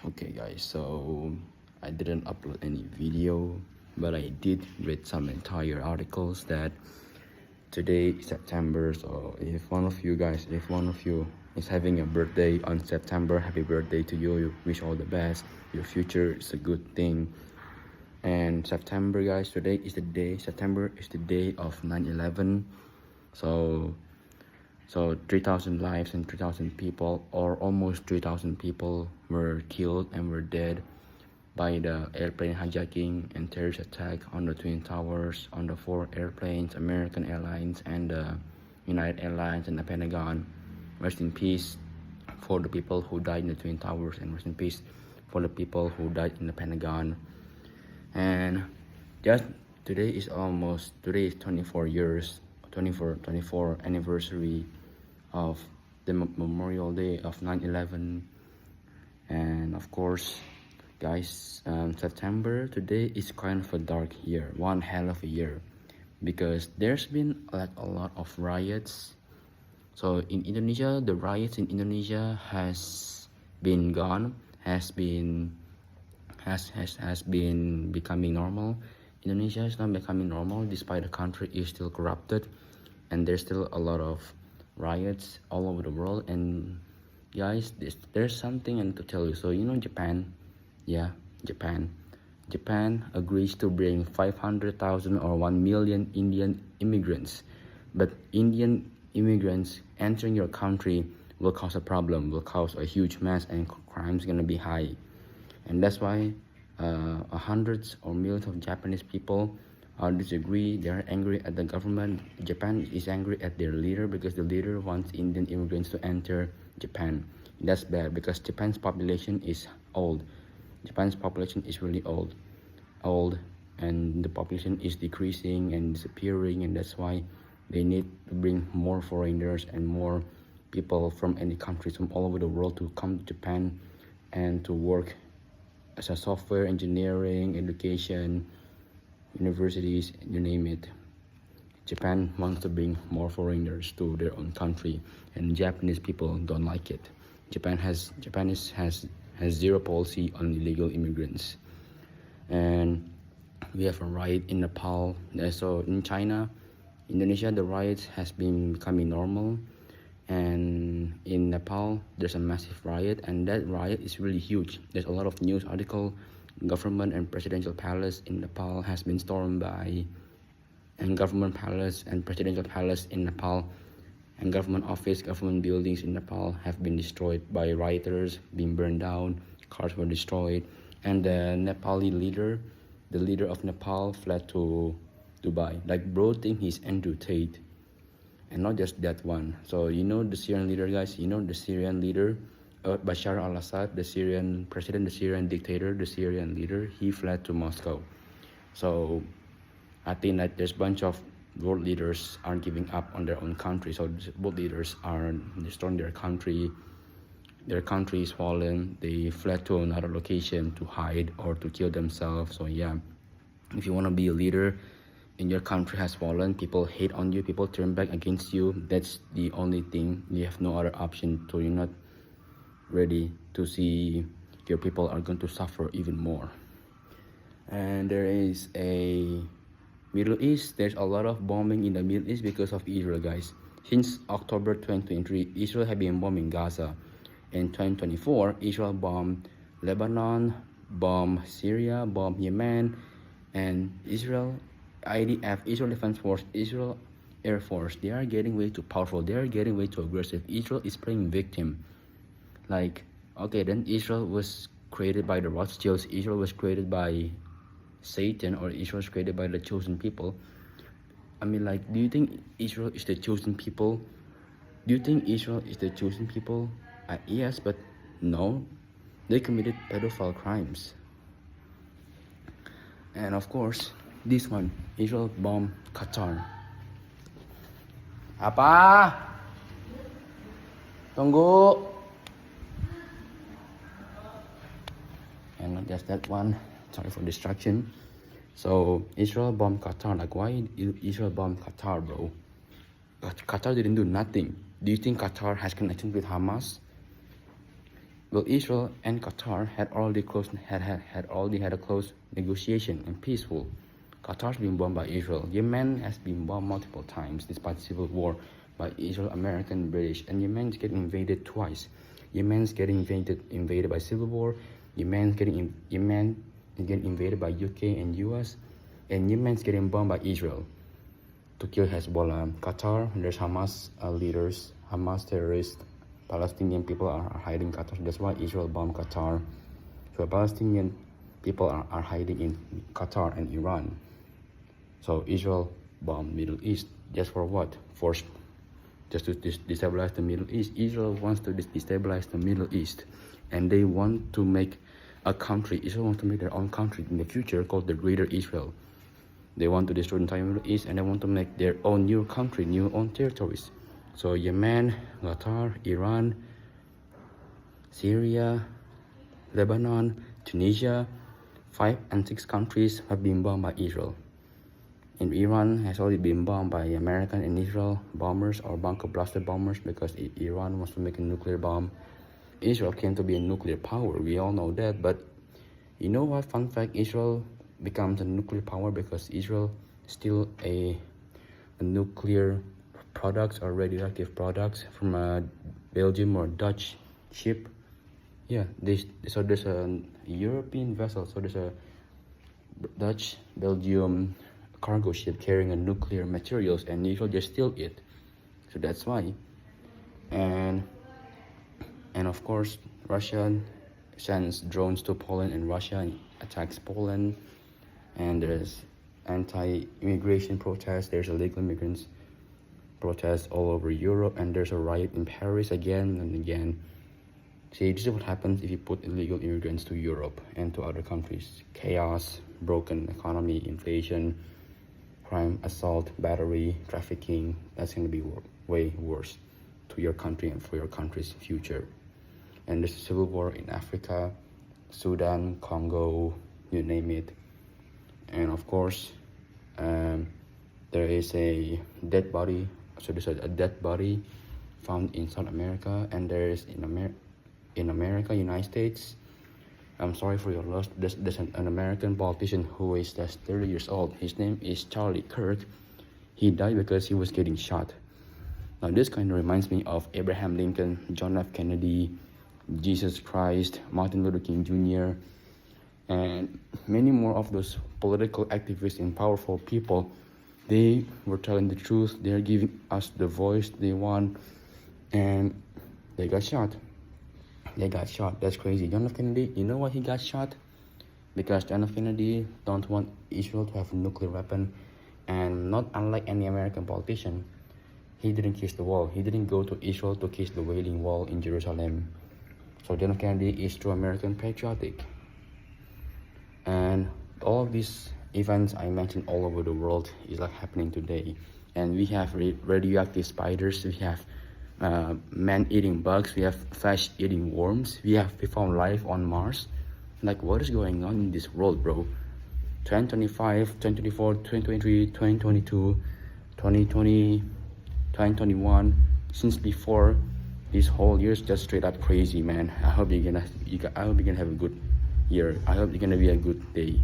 Okay guys, so I didn't upload any video, but I did read some entire articles that today is September. So if one of you guys, if one of you is having a birthday on September, happy birthday to you. You wish all the best. Your future is a good thing. And September guys, today is the day, September is the day of 9/11. So 3,000 lives and 3,000 people, or almost 3,000 people, were killed and were dead by the airplane hijacking and terrorist attack on the Twin Towers, on the 4 airplanes, American Airlines and the United Airlines and the Pentagon. Rest in peace for the people who died in the Twin Towers, and rest in peace for the people who died in the Pentagon. And just today is 24 years, 24 anniversary of the Memorial Day of 9/11. And of course guys, September today is kind of a dark year, one hell of a year, because there's been like a lot of riots. So in Indonesia, the riots in Indonesia has been gone, has been becoming normal. Indonesia is not becoming normal despite the country is still corrupted, and there's still a lot of riots all over the world. And guys, there's something I need to tell you. So Japan, Japan agrees to bring 500,000 or 1 million Indian immigrants, but Indian immigrants entering your country will cause a problem, will cause a huge mess, and crime's gonna be high. And that's why hundreds or millions of Japanese people disagree. They are angry at the government. Japan is angry at their leader because the leader wants Indian immigrants to enter Japan. That's bad because Japan's population is old. Japan's population is really old, and the population is decreasing and disappearing, and that's why they need to bring more foreigners and more people from any countries from all over the world to come to Japan and to work as a software engineering, education, universities, you name it. Japan wants to bring more foreigners to their own country, and Japanese people don't like it. Japan has zero policy on illegal immigrants. And we have a riot in Nepal. So in China, Indonesia, the riots has been becoming normal. And in Nepal, there's a massive riot, and that riot is really huge. There's a lot of news article. Government and presidential palace in Nepal has been stormed by, and government palace and presidential palace in Nepal, and government office, government buildings in Nepal have been destroyed by rioters, being burned down, cars were destroyed, and the Nepali leader, the leader of Nepal, fled to Dubai. Like bro think he's Andrew Tate. And not just that one. So the Syrian leader, guys, the Syrian leader, Bashar al-Assad, the Syrian president, the Syrian dictator, the Syrian leader, he fled to Moscow. So I think that there's a bunch of world leaders aren't giving up on their own country. So world leaders are destroying their country. Their country is fallen. They fled to another location to hide or to kill themselves. So yeah, if you want to be a leader and your country has fallen, people hate on you, people turn back against you, that's the only thing. You have no other option. So you're not ready to see your people are going to suffer even more. And there is a Middle East, there's a lot of bombing in the Middle East because of Israel, guys. Since October 2023, Israel have been bombing Gaza. In 2024, Israel bombed Lebanon, bombed Syria, bombed Yemen, and Israel IDF, Israel Defense Force, Israel Air Force, they are getting way too powerful. They are getting way too aggressive. Israel is playing victim. Like, okay, then Israel was created by the Rothschilds. Israel was created by Satan, or Israel was created by the chosen people. I mean, like, do you think Israel is the chosen people? Do you think Israel is the chosen people? Yes, but no. They committed pedophile crimes. And of course, this one, Israel bombed Qatar. Apa? Tunggu. And not just that one. Sorry for distraction. So Israel bombed Qatar. Like, why Israel bombed Qatar, bro? Qatar didn't do nothing. Do you think Qatar has connection with Hamas? Well, Israel and Qatar had already had a close negotiation and peaceful. Qatar's been bombed by Israel. Yemen has been bombed multiple times despite civil war by Israel, American, British, and Yemen's getting invaded twice. Yemen's getting invaded by civil war. Yemen is getting invaded by UK and US, and Yemen's getting bombed by Israel to kill Hezbollah. Qatar, there's Hamas leaders, Hamas terrorists. Palestinian people are hiding in Qatar. That's why Israel bombed Qatar. So Palestinian people are hiding in Qatar and Iran. So Israel bombed Middle East. Just for what? Just to destabilize the Middle East. Israel wants to destabilize the Middle East, and they want to make a country. Israel wants to make their own country in the future called the Greater Israel. They want to destroy the entire Middle East, and they want to make their own new country, new own territories. So Yemen, Qatar, Iran, Syria, Lebanon, Tunisia, 5 and 6 countries have been bombed by Israel. And Iran has already been bombed by American and Israel bombers or bunker blaster bombers because Iran wants to make a nuclear bomb. Israel came to be a nuclear power, we all know that, but you know what, fun fact, Israel becomes a nuclear power because Israel still a nuclear products or radioactive products from a Belgium or Dutch ship. Yeah, so there's a European vessel, so there's a Dutch, Belgium cargo ship carrying a nuclear materials, and Israel just steal it. So that's why. And of course, Russia sends drones to Poland, and Russia attacks Poland. And there's anti-immigration protests. There's illegal immigrants protests all over Europe, and there's a riot in Paris again and again. See, this is what happens if you put illegal immigrants to Europe and to other countries. Chaos, broken economy, inflation, crime, assault, battery, trafficking. That's going to be way worse to your country and for your country's future. And there's a civil war in Africa, Sudan, Congo, you name it. And of course, there is a dead body. So there's a dead body found in South America, and there is in America, United States. I'm sorry for your loss. There's an American politician who is just 30 years old. His name is Charlie Kirk. He died because he was getting shot. Now this kind of reminds me of Abraham Lincoln, John F. Kennedy, Jesus Christ, Martin Luther King Jr., and many more of those political activists and powerful people. They were telling the truth. They're giving us the voice they want, and they got shot. That's crazy. John F. Kennedy, you know why he got shot? Because John F. Kennedy don't want Israel to have a nuclear weapon, and not unlike any American politician, he didn't kiss the wall. He didn't go to Israel to kiss the Wailing Wall in Jerusalem. So John F. Kennedy is true American patriotic. And all of these events I mentioned all over the world is like happening today. And we have radioactive spiders, we have man-eating bugs, we have flesh-eating worms, we found life on Mars. Like, what is going on in this world, bro? 2025, 2024, 2023, 2022, 2020, 2021, since before, this whole year is just straight up crazy, man. I hope you're gonna have a good year. I hope you're gonna be a good day.